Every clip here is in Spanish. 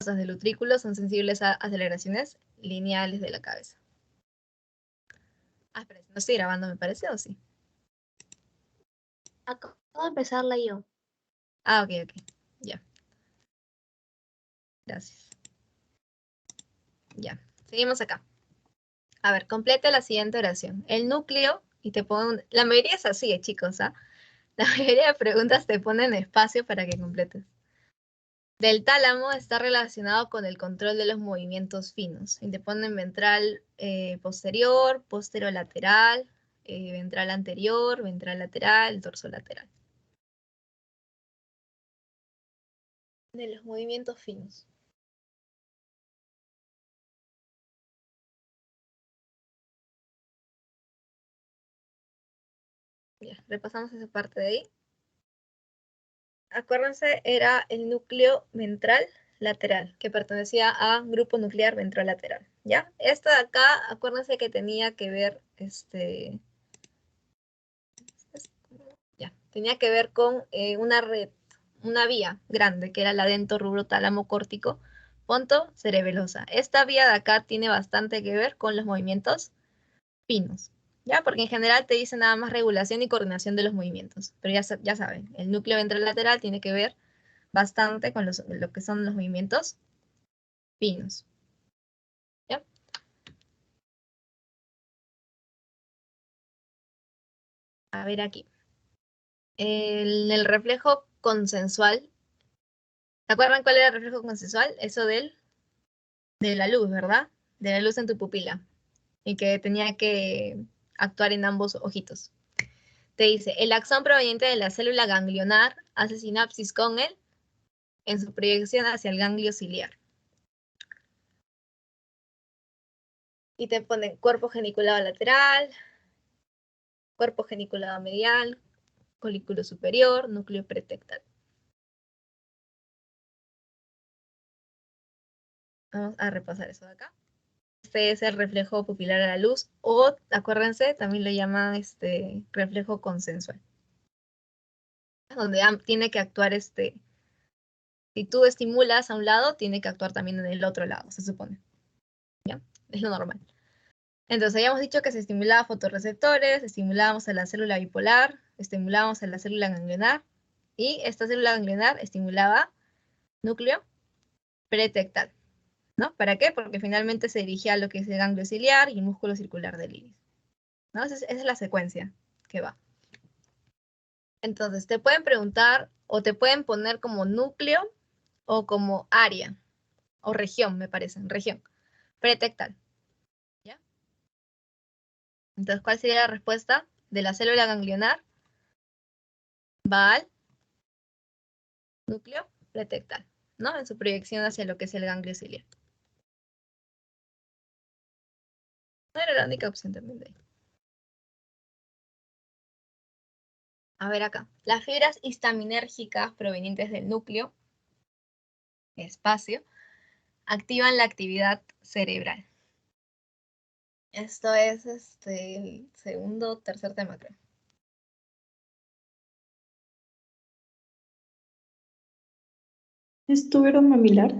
del utrículo son sensibles a aceleraciones lineales de la cabeza. Ah, espera, no estoy grabando, me parece, ¿o sí? Acabo de empezarla yo. Ah, ok, ya. Gracias. Ya, seguimos acá. A ver, complete la siguiente oración. El núcleo, y te ponen, la mayoría es así, chicos, ¿ah? La mayoría de preguntas te ponen espacio para que completes. Del tálamo está relacionado con el control de los movimientos finos. Y te ponen ventral posterior, posterolateral, ventral anterior, ventral lateral, dorsolateral. De los movimientos finos. Ya, repasamos esa parte de ahí. Acuérdense, era el núcleo ventral lateral, que pertenecía a grupo nuclear ventrolateral, ¿ya? Esta de acá, acuérdense que tenía que ver, ya, tenía que ver con una red, una vía grande, que era la dentorrubro tálamo córtico, ponto cerebelosa. Esta vía de acá tiene bastante que ver con los movimientos finos, ¿ya? Porque en general te dice nada más regulación y coordinación de los movimientos, pero ya saben, el núcleo ventral lateral tiene que ver bastante con lo que son los movimientos finos. ¿Ya? A ver aquí. El reflejo consensual. ¿Se acuerdan cuál era el reflejo consensual? Eso de la luz, ¿verdad? De la luz en tu pupila. Y que tenía que actuar en ambos ojitos. Te dice, el axón proveniente de la célula ganglionar hace sinapsis con él en su proyección hacia el ganglio ciliar. Y te ponen cuerpo geniculado lateral, cuerpo geniculado medial, colículo superior, núcleo pretectal. Vamos a repasar eso de acá. Este es el reflejo pupilar a la luz, o acuérdense, también lo llaman reflejo consensual. Donde tiene que actuar si tú estimulas a un lado, tiene que actuar también en el otro lado, se supone. ¿Ya? Es lo normal. Entonces, habíamos dicho que se estimulaba fotorreceptores, estimulábamos a la célula bipolar, estimulábamos a la célula ganglionar, y esta célula ganglionar estimulaba núcleo pretectal. ¿No? ¿Para qué? Porque finalmente se dirigía a lo que es el ganglio ciliar y el músculo circular del iris. ¿No? Esa es la secuencia que va. Entonces, te pueden preguntar o te pueden poner como núcleo o como área o región, me parece, región pretectal. ¿Ya? Entonces, ¿cuál sería la respuesta de la célula ganglionar? Va al núcleo pretectal, ¿no? En su proyección hacia lo que es el ganglio ciliar. No era la única opción también de ahí. A ver acá. Las fibras histaminérgicas provenientes del núcleo, espacio, activan la actividad cerebral. Esto es el segundo o tercer tema, creo. ¿Es túbero mamilar?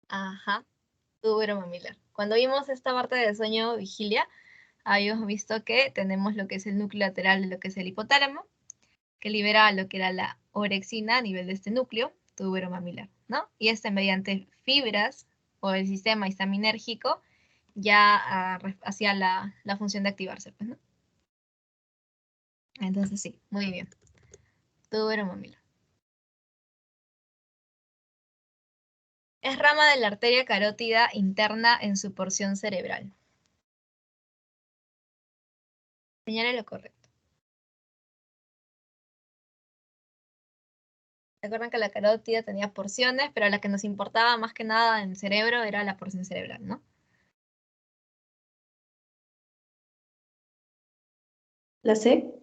Ajá, túbero mamilar. Cuando vimos esta parte del sueño vigilia, habíamos visto que tenemos lo que es el núcleo lateral de lo que es el hipotálamo, que libera lo que era la orexina a nivel de este núcleo, túbero mamilar, ¿no? Y mediante fibras o el sistema histaminérgico ya hacía la función de activarse, pues, ¿no? Entonces sí, muy bien. Túbero mamilar. Es rama de la arteria carótida interna en su porción cerebral. Señale lo correcto. Recuerden que la carótida tenía porciones, pero la que nos importaba más que nada en el cerebro era la porción cerebral, ¿no? ¿La C?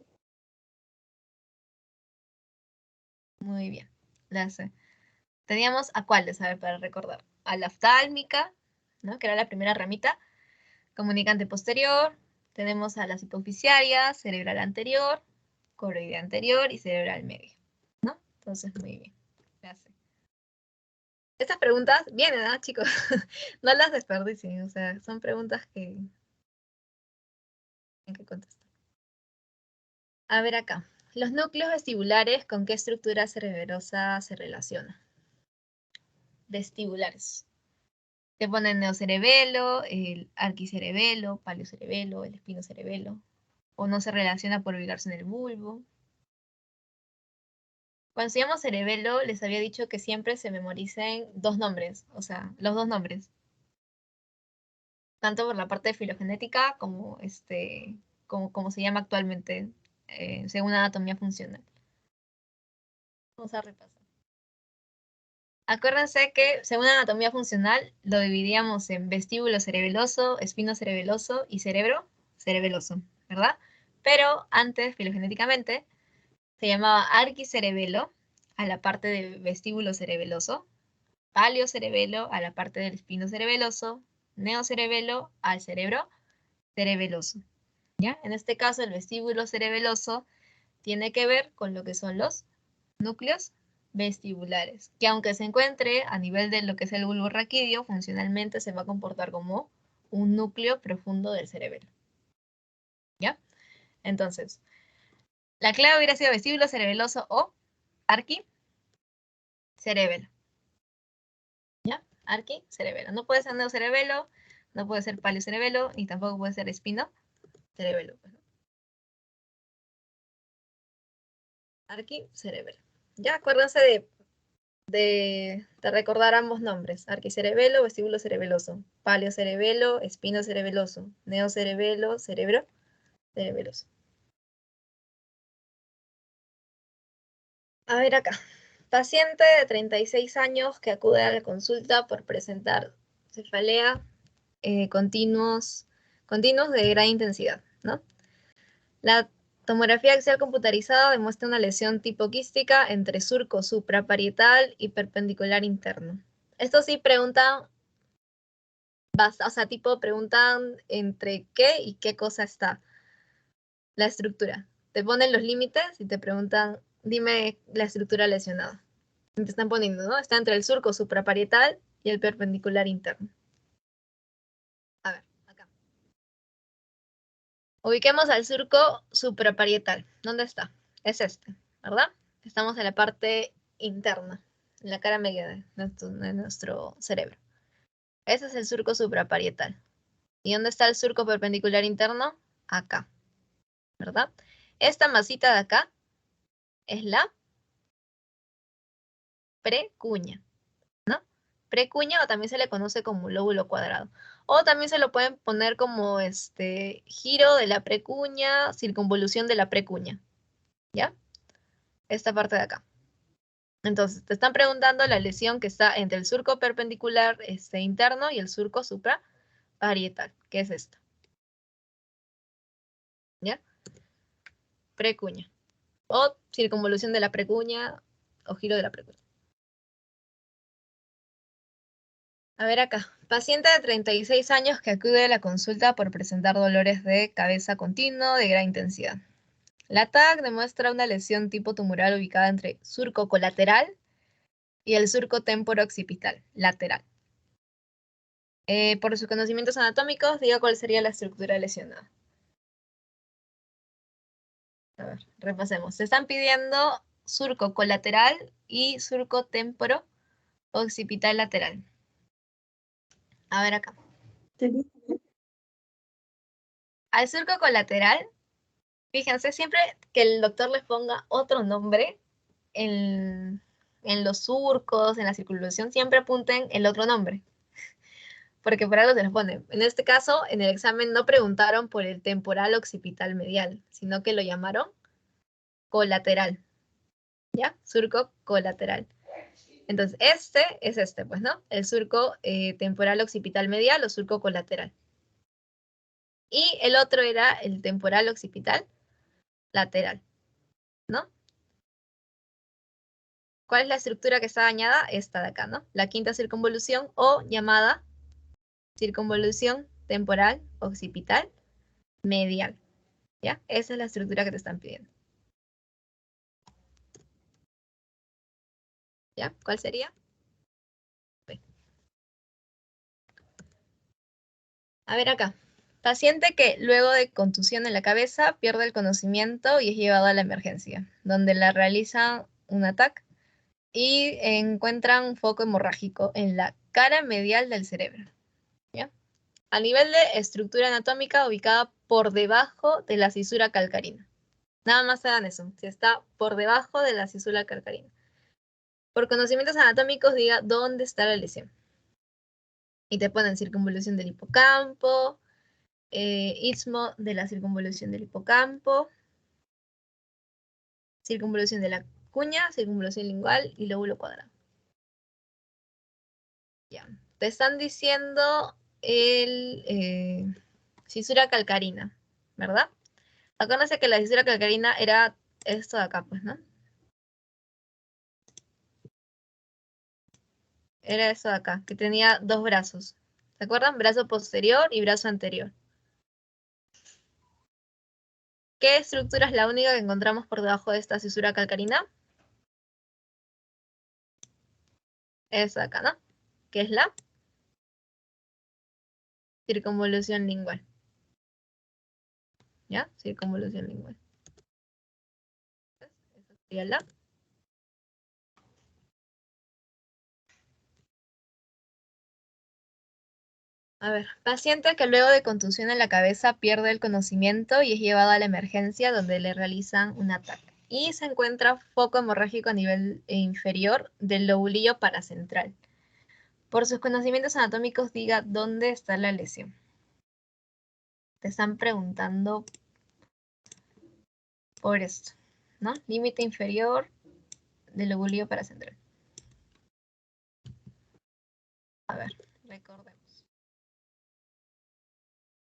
Muy bien, la C. Teníamos a cuáles, a ver, para recordar. A la oftálmica, ¿no? Que era la primera ramita. Comunicante posterior. Tenemos a las hipoficiarias, cerebral anterior, coroidea anterior y cerebral medio, ¿no? Entonces, muy bien. La C. Estas preguntas vienen, ¿ah, chicos? No las desperdicien, o sea, son preguntas que hay que contestar. A ver acá. Los núcleos vestibulares, ¿con qué estructura cerebelosa se relacionan? Vestibulares. Te ponen neocerebelo, el arquicerebelo, paleocerebelo, el espinocerebelo. O no se relaciona por ubicarse en el bulbo. Cuando se llama cerebelo, les había dicho que siempre se memoricen dos nombres, o sea, los dos nombres. Tanto por la parte de filogenética como como se llama actualmente, según anatomía funcional. Vamos a repasar. Acuérdense que según anatomía funcional lo dividíamos en vestíbulo cerebeloso, espino cerebeloso y cerebro cerebeloso, ¿verdad? Pero antes, filogenéticamente, se llamaba arquicerebelo a la parte del vestíbulo cerebeloso, paleocerebelo a la parte del espino cerebeloso, neocerebelo al cerebro cerebeloso. ¿Ya? En este caso, el vestíbulo cerebeloso tiene que ver con lo que son los núcleos vestibulares, que aunque se encuentre a nivel de lo que es el bulbo raquídeo, funcionalmente se va a comportar como un núcleo profundo del cerebelo. ¿Ya? Entonces, la clave hubiera sido vestíbulo cerebeloso o arquicerebelo. ¿Ya? Arquicerebelo. No puede ser neocerebelo, no puede ser paleocerebelo, ni tampoco puede ser espino cerebelo. Arquicerebelo. Ya, acuérdense de recordar ambos nombres, arquicerebelo, vestíbulo cerebeloso, paleocerebelo, espino cerebeloso, neocerebelo, cerebro cerebeloso. A ver acá, paciente de 36 años que acude a la consulta por presentar cefalea continuos de gran intensidad, ¿no? La tomografía axial computarizada demuestra una lesión tipo quística entre surco supraparietal y perpendicular interno. Esto sí preguntan, o sea, tipo preguntan entre qué y qué cosa está la estructura. Te ponen los límites y te preguntan, dime la estructura lesionada. Y te están poniendo, ¿no? Está entre el surco supraparietal y el perpendicular interno. A ver, acá. Ubiquemos al surco supraparietal. ¿Dónde está? Es este, ¿verdad? Estamos en la parte interna, en la cara media de nuestro cerebro. Ese es el surco supraparietal. ¿Y dónde está el surco perpendicular interno? Acá, ¿verdad? Esta masita de acá es la precuña, ¿no? Precuña o también se le conoce como lóbulo cuadrado. O también se lo pueden poner como giro de la precuña, circunvolución de la precuña, ¿ya? Esta parte de acá. Entonces, te están preguntando la lesión que está entre el surco perpendicular interno y el surco supraparietal, que es esta. ¿Ya? Precuña. O circunvolución de la precuña o giro de la precuña. A ver acá. Paciente de 36 años que acude a la consulta por presentar dolores de cabeza continuo de gran intensidad. La TAC demuestra una lesión tipo tumoral ubicada entre surco colateral y el surco temporo-occipital lateral. Por sus conocimientos anatómicos, diga cuál sería la estructura lesionada. A ver, repasemos. Se están pidiendo surco colateral y surco temporo-occipital lateral. A ver acá. Al surco colateral, fíjense siempre que el doctor les ponga otro nombre en los surcos, en la circulación, siempre apunten el otro nombre. Porque por algo se los pone. En este caso, en el examen no preguntaron por el temporal occipital medial, sino que lo llamaron colateral. ¿Ya? Surco colateral. Entonces, este es pues, ¿no? El surco temporal occipital medial o surco colateral. Y el otro era el temporal occipital lateral, ¿no? ¿Cuál es la estructura que está dañada? Esta de acá, ¿no? La quinta circunvolución o llamada circunvolución temporal occipital medial, ¿ya? Esa es la estructura que te están pidiendo. ¿Ya? ¿Cuál sería? A ver acá. Paciente que luego de contusión en la cabeza pierde el conocimiento y es llevado a la emergencia, donde le realizan un ataque y encuentran un foco hemorrágico en la cara medial del cerebro. ¿Ya? A nivel de estructura anatómica ubicada por debajo de la cisura calcarina. Nada más hagan eso, si está por debajo de la cisura calcarina. Por conocimientos anatómicos diga dónde está la lesión. Y te ponen circunvolución del hipocampo, istmo de la circunvolución del hipocampo, circunvolución de la cuña, circunvolución lingual y lóbulo cuadrado. Ya. Te están diciendo el cisura calcarina, ¿verdad? Acuérdense que la cisura calcarina era esto de acá, pues, ¿no? Era eso de acá, que tenía dos brazos. ¿Se acuerdan? Brazo posterior y brazo anterior. ¿Qué estructura es la única que encontramos por debajo de esta cisura calcarina? Esa de acá, ¿no? ¿Qué es la? Circunvolución lingual. ¿Ya? Circunvolución lingual. Esa sería la. A ver, paciente que luego de contusión en la cabeza pierde el conocimiento y es llevado a la emergencia donde le realizan un ataque. Y se encuentra foco hemorrágico a nivel inferior del lobulillo paracentral. Por sus conocimientos anatómicos diga dónde está la lesión. Te están preguntando por esto, ¿no? Límite inferior del lobulillo paracentral. A ver, recordemos.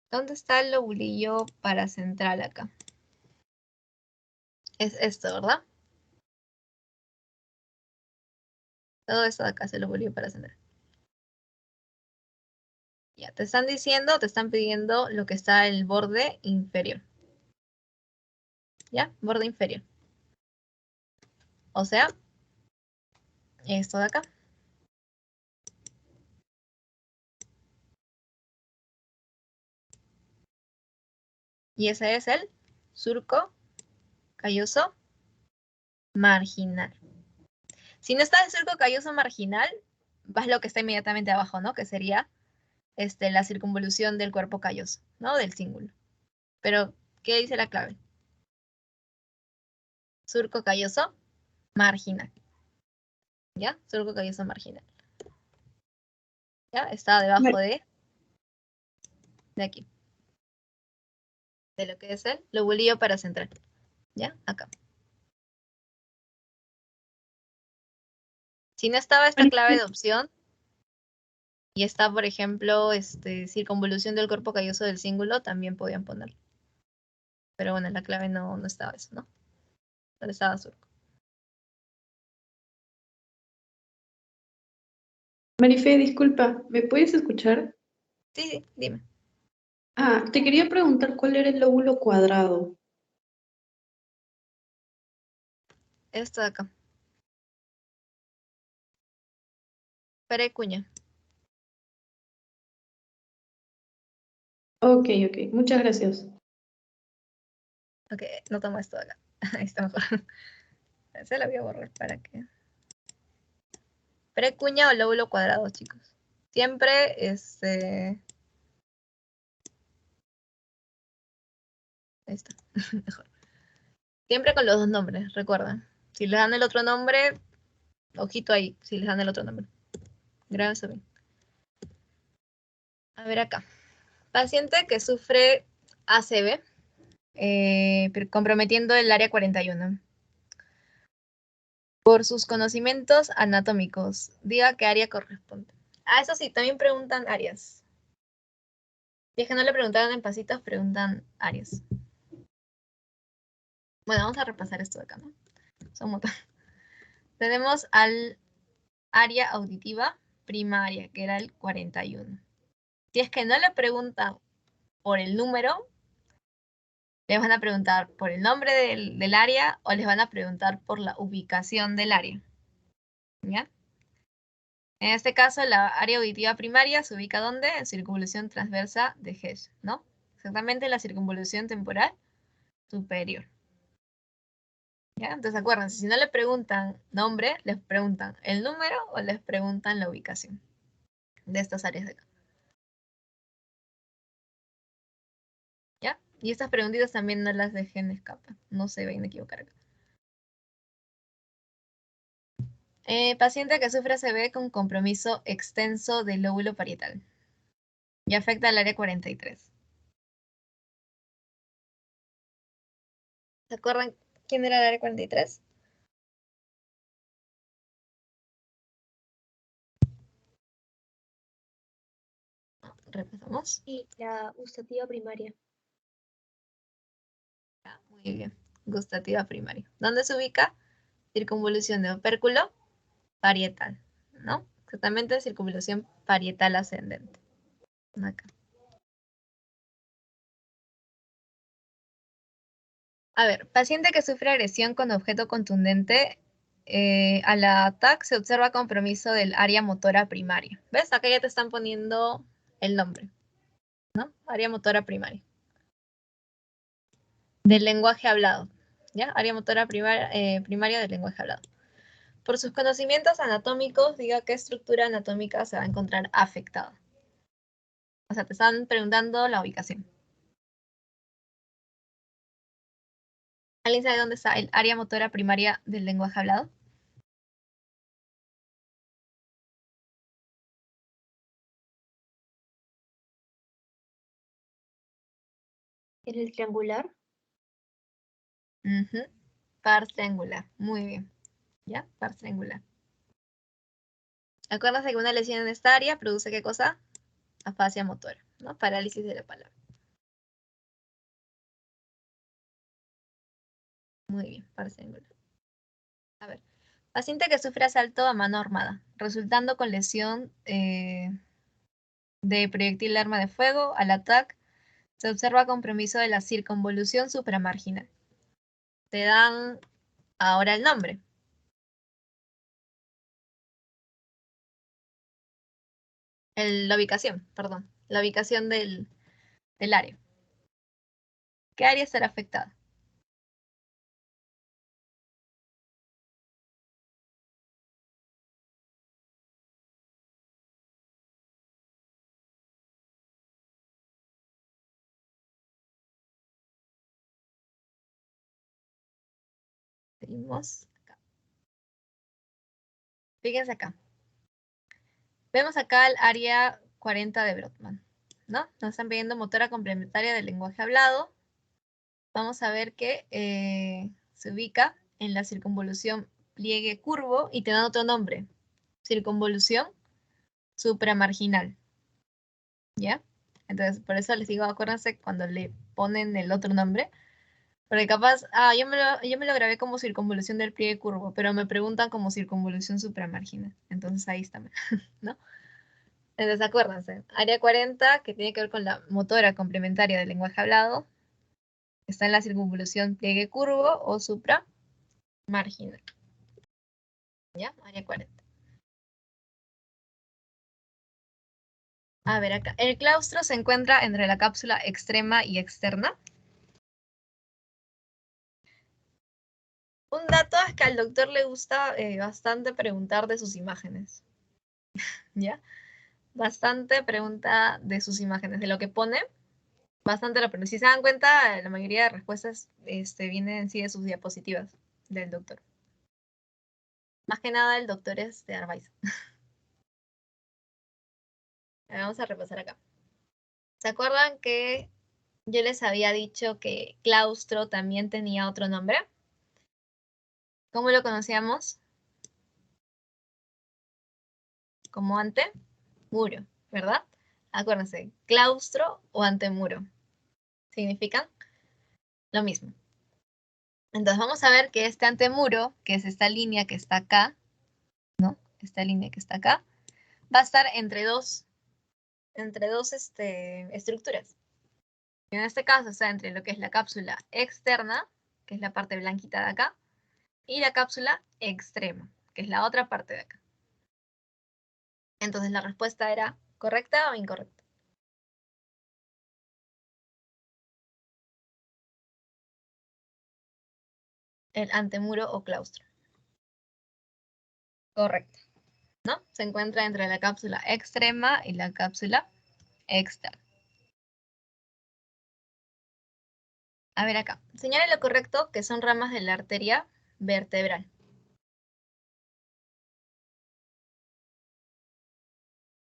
¿Dónde está el lobulillo paracentral acá? Es esto, ¿verdad? Todo esto de acá es el lobulillo paracentral. Ya, te están diciendo, te están pidiendo lo que está en el borde inferior. ¿Ya? Borde inferior. O sea, esto de acá. Y ese es el surco calloso marginal. Si no está el surco calloso marginal, vas lo que está inmediatamente abajo, ¿no? Que sería la circunvolución del cuerpo calloso, ¿no? Del cíngulo. Pero, ¿qué dice la clave? Surco calloso marginal. ¿Ya? Surco calloso marginal. ¿Ya? Está debajo de aquí. De lo que es el lobulillo paracentral. ¿Ya? Acá. Si no estaba esta clave de opción y está, por ejemplo, circunvolución del cuerpo calloso del cíngulo, también podían ponerlo. Pero bueno, en la clave no estaba eso, ¿no? No estaba surco. Marife, disculpa, ¿me puedes escuchar? Sí, dime. Te quería preguntar cuál era el lóbulo cuadrado. Esto de acá. Perecuña. Ok, muchas gracias. Ok, no tomo esto de acá. Ahí está mejor. Se la voy a borrar para que. Precuña o lóbulo cuadrado, chicos. Siempre, ahí está, mejor. Siempre con los dos nombres, recuerda. Si les dan el otro nombre, ojito ahí, si les dan el otro nombre. Graben eso bien. A ver acá. Paciente que sufre ACV, comprometiendo el área 41. Por sus conocimientos anatómicos, diga qué área corresponde. Eso sí, también preguntan áreas. Si es que no le preguntaron en pasitos, preguntan áreas. Bueno, vamos a repasar esto de acá, ¿no? Son muchas. Tenemos al área auditiva primaria, que era el 41. Si es que no le preguntan por el número, les van a preguntar por el nombre del área o les van a preguntar por la ubicación del área. ¿Ya? En este caso, la área auditiva primaria se ubica ¿dónde? En circunvolución transversa de Hess, ¿no? Exactamente en la circunvolución temporal superior. ¿Ya? Entonces acuérdense, si no le preguntan nombre, les preguntan el número o les preguntan la ubicación de estas áreas de acá. ¿Ya? Y estas preguntitas también no las dejen escapar, no se vayan a equivocar acá. Paciente que sufre ACV con compromiso extenso del lóbulo parietal y afecta al área 43. ¿Se acuerdan quién era el área 43? Repasamos. Y la gustativa primaria. Muy bien. Gustativa primaria. ¿Dónde se ubica? Circunvolución de opérculo parietal, ¿no? Exactamente circunvolución parietal ascendente. Acá. A ver, paciente que sufre agresión con objeto contundente, a la TAC se observa compromiso del área motora primaria. ¿Ves? Acá ya te están poniendo el nombre, ¿no? Área motora primaria. Del lenguaje hablado, ¿ya? Área motora primaria del lenguaje hablado. Por sus conocimientos anatómicos, diga qué estructura anatómica se va a encontrar afectada. O sea, te están preguntando la ubicación. ¿Alguien sabe dónde está el área motora primaria del lenguaje hablado? ¿En el triangular? Par triangular. Muy bien. ¿Ya? Par triangular. Acuérdense que una lesión en esta área produce ¿qué cosa? Afasia motora, ¿no? Parálisis de la palabra. Muy bien, par triangular. A ver. Paciente que sufre asalto a mano armada, resultando con lesión de proyectil de arma de fuego al ataque, se observa compromiso de la circunvolución supramarginal. Te dan ahora el nombre. La ubicación, perdón. La ubicación del área. ¿Qué área estará afectada? Seguimos acá. Fíjense acá. Vemos acá el área 40 de Brodmann, ¿no? Nos están pidiendo motora complementaria del lenguaje hablado. Vamos a ver que se ubica en la circunvolución pliegue curvo y te dan otro nombre. Circunvolución supramarginal. ¿Ya? Entonces, por eso les digo, acuérdense cuando le ponen el otro nombre. Porque capaz, yo me lo grabé como circunvolución del pliegue curvo, pero me preguntan como circunvolución supramarginal. Entonces ahí está, ¿no? Entonces acuérdense, área 40, que tiene que ver con la motora complementaria del lenguaje hablado, está en la circunvolución pliegue curvo o supramarginal. ¿Ya? Área 40. A ver acá, el claustro se encuentra entre la cápsula extrema y externa. Un dato es que al doctor le gusta bastante preguntar de sus imágenes. ¿Ya? Bastante pregunta de sus imágenes, de lo que pone, bastante lo pregunta. Si se dan cuenta, la mayoría de respuestas vienen en sí de sus diapositivas del doctor. Más que nada el doctor es de Arvaiz. Vamos a repasar acá. ¿Se acuerdan que yo les había dicho que claustro también tenía otro nombre? ¿Cómo lo conocíamos? Como antemuro, ¿verdad? Acuérdense, claustro o antemuro significan lo mismo. Entonces vamos a ver que este antemuro, que es esta línea que está acá, ¿no? Esta línea que está acá, va a estar entre dos estructuras. En este caso está entre lo que es la cápsula externa, que es la parte blanquita de acá, y la cápsula extrema, que es la otra parte de acá. Entonces la respuesta era ¿correcta o incorrecta? El antemuro o claustro. Correcto, ¿no? Se encuentra entre la cápsula extrema y la cápsula externa. A ver acá. Señale lo correcto que son ramas de la arteria vertebral.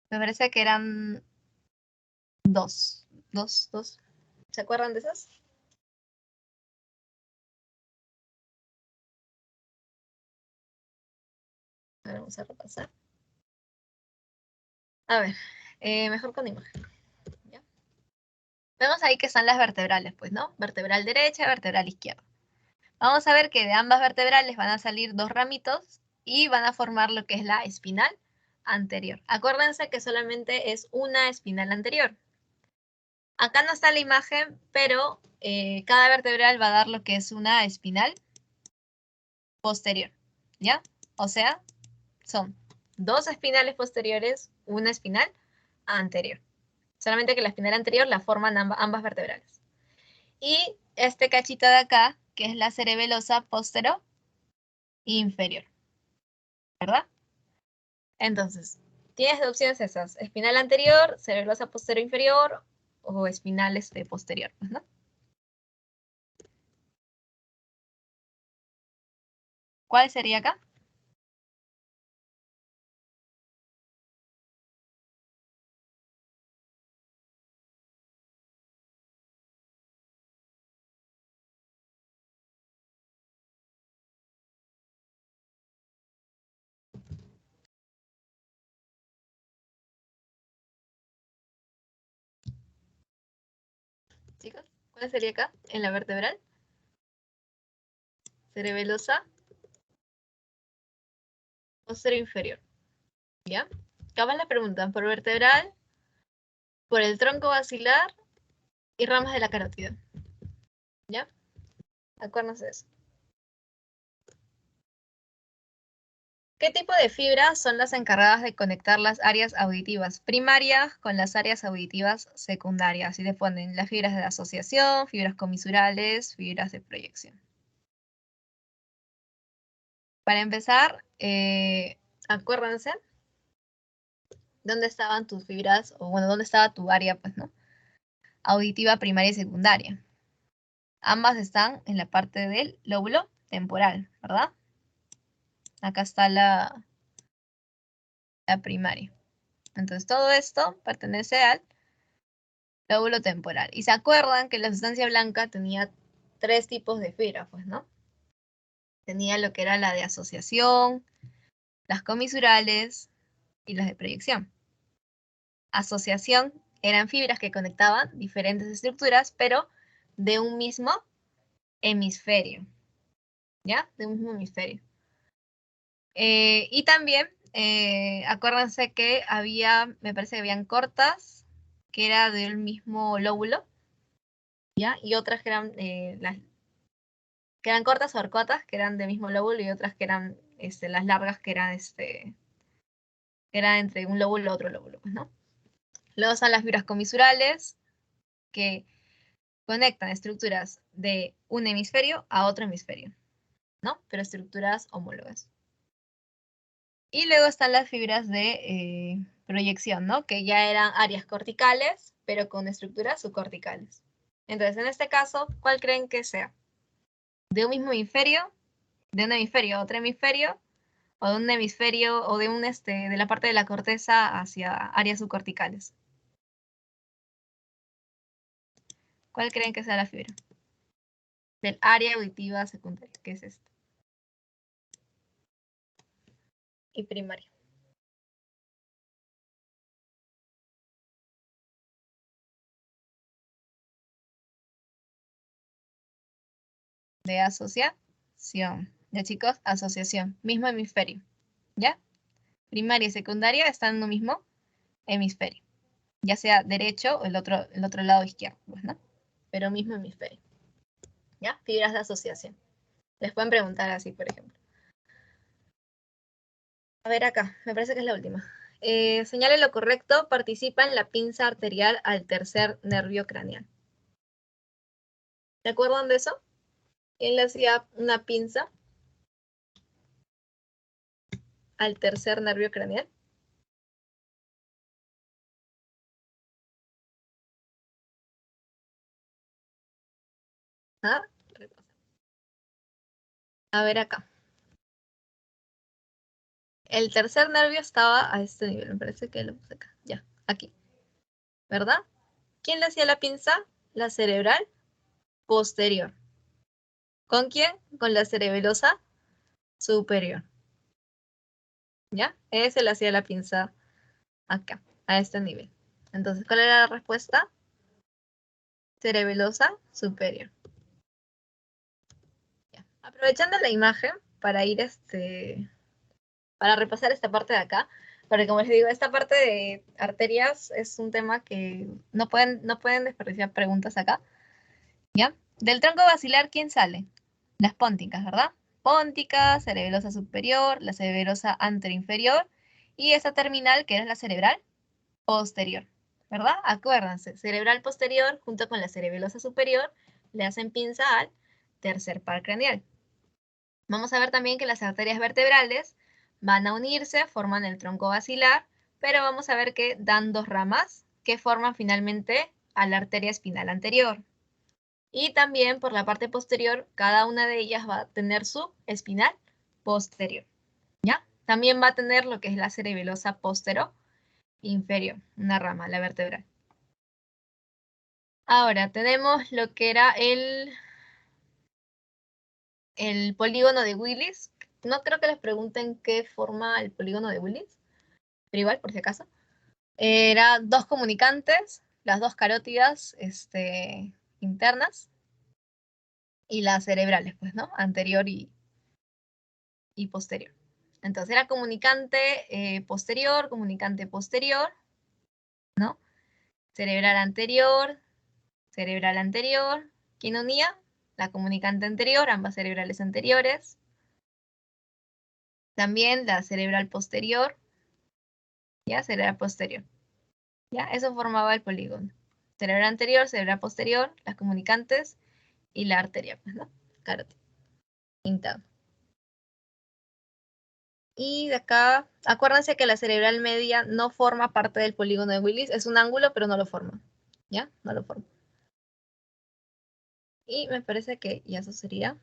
Me parece que eran dos. ¿Se acuerdan de esas? Ahora vamos a repasar. A ver, mejor con imagen. ¿Ya? Vemos ahí que están las vertebrales, pues, ¿no? Vertebral derecha, vertebral izquierda. Vamos a ver que de ambas vertebrales van a salir dos ramitos y van a formar lo que es la espinal anterior. Acuérdense que solamente es una espinal anterior. Acá no está la imagen, pero cada vertebral va a dar lo que es una espinal posterior, ¿ya? O sea, son dos espinales posteriores, una espinal anterior. Solamente que la espinal anterior la forman ambas vertebrales. Y este cachito de acá, que es la cerebelosa postero inferior, ¿verdad? Entonces, tienes dos opciones esas, espinal anterior, cerebelosa postero inferior o espinal posterior, pues, ¿no? ¿Cuál sería acá? Chicos, ¿cuál sería acá? En la vertebral. Cerebelosa postero inferior. ¿Ya? Acá va la pregunta, por vertebral, por el tronco basilar y ramas de la carótida. ¿Ya? Acuérdense de eso. ¿Qué tipo de fibras son las encargadas de conectar las áreas auditivas primarias con las áreas auditivas secundarias? Así le ponen las fibras de asociación, fibras comisurales, fibras de proyección. Para empezar, acuérdense dónde estaban tus fibras, o bueno, dónde estaba tu área, pues, ¿no? Auditiva primaria y secundaria. Ambas están en la parte del lóbulo temporal, ¿verdad? Acá está la primaria. Entonces todo esto pertenece al lóbulo temporal. Y se acuerdan que la sustancia blanca tenía tres tipos de fibras, pues, ¿no? Tenía lo que era la de asociación, las comisurales y las de proyección. Asociación eran fibras que conectaban diferentes estructuras, pero de un mismo hemisferio. ¿Ya? De un mismo hemisferio. Y también, acuérdense que había, me parece que habían cortas, que era del mismo lóbulo, ¿ya? Y otras que eran, que eran cortas o arcotas, que eran del mismo lóbulo, y otras que eran las largas, que eran, entre un lóbulo y otro lóbulo, pues, ¿no? Luego están las fibras comisurales, que conectan estructuras de un hemisferio a otro hemisferio, ¿no? Pero estructuras homólogas. Y luego están las fibras de proyección, ¿no? Que ya eran áreas corticales, pero con estructuras subcorticales. Entonces, en este caso, ¿cuál creen que sea? ¿De un mismo hemisferio? ¿De un hemisferio a otro hemisferio? ¿O de un hemisferio o de de la parte de la corteza hacia áreas subcorticales? ¿Cuál creen que sea la fibra? Del área auditiva secundaria, que es esta. Y primaria. De asociación. ¿Ya, chicos? Asociación. Mismo hemisferio. ¿Ya? Primaria y secundaria están en un mismo hemisferio. Ya sea derecho o el otro lado izquierdo, pues, ¿no? Pero mismo hemisferio. ¿Ya? Fibras de asociación. Les pueden preguntar así, por ejemplo. A ver acá, me parece que es la última. señale lo correcto, participa en la pinza arterial al tercer nervio craneal. ¿Se acuerdan de eso? ¿Quién le hacía una pinza al tercer nervio craneal? ¿Ah? A ver acá. El tercer nervio estaba a este nivel, me parece que lo puse acá. Ya, aquí. ¿Verdad? ¿Quién le hacía la pinza? La cerebral posterior. ¿Con quién? Con la cerebelosa superior. ¿Ya? Ese le hacía la pinza acá, a este nivel. Entonces, ¿cuál era la respuesta? Cerebelosa superior. Ya. Aprovechando la imagen para ir para repasar esta parte de acá, porque como les digo, esta parte de arterias es un tema que no pueden desperdiciar preguntas acá. ¿Ya? Del tronco basilar, ¿quién sale? Las pónticas, ¿verdad? Póntica, cerebelosa superior, la cerebelosa anteroinferior y esa terminal que es la cerebral posterior, ¿verdad? Acuérdense, cerebral posterior junto con la cerebelosa superior le hacen pinza al tercer par craneal. Vamos a ver también que las arterias vertebrales van a unirse, forman el tronco basilar, pero vamos a ver que dan dos ramas que forman finalmente a la arteria espinal anterior. Y también por la parte posterior, cada una de ellas va a tener su espinal posterior, ¿ya? También va a tener lo que es la cerebelosa postero inferior, una rama, la vertebral. Ahora, tenemos lo que era el polígono de Willis. No creo que les pregunten qué forma el polígono de Willis, pero igual, por si acaso. Era dos comunicantes, las dos carótidas internas, y las cerebrales, pues, ¿no? Anterior y posterior. Entonces era comunicante posterior, ¿no? Cerebral anterior. ¿Quién unía? La comunicante anterior, ambas cerebrales anteriores. También la cerebral posterior, ¿ya? Cerebral posterior, ¿ya? Eso formaba el polígono. Cerebral anterior, cerebral posterior, las comunicantes y la arteria, pues, ¿no? Carótida, interna. Y de acá, acuérdense que la cerebral media no forma parte del polígono de Willis, es un ángulo, pero no lo forma, ¿ya? No lo forma. Y me parece que ya eso sería.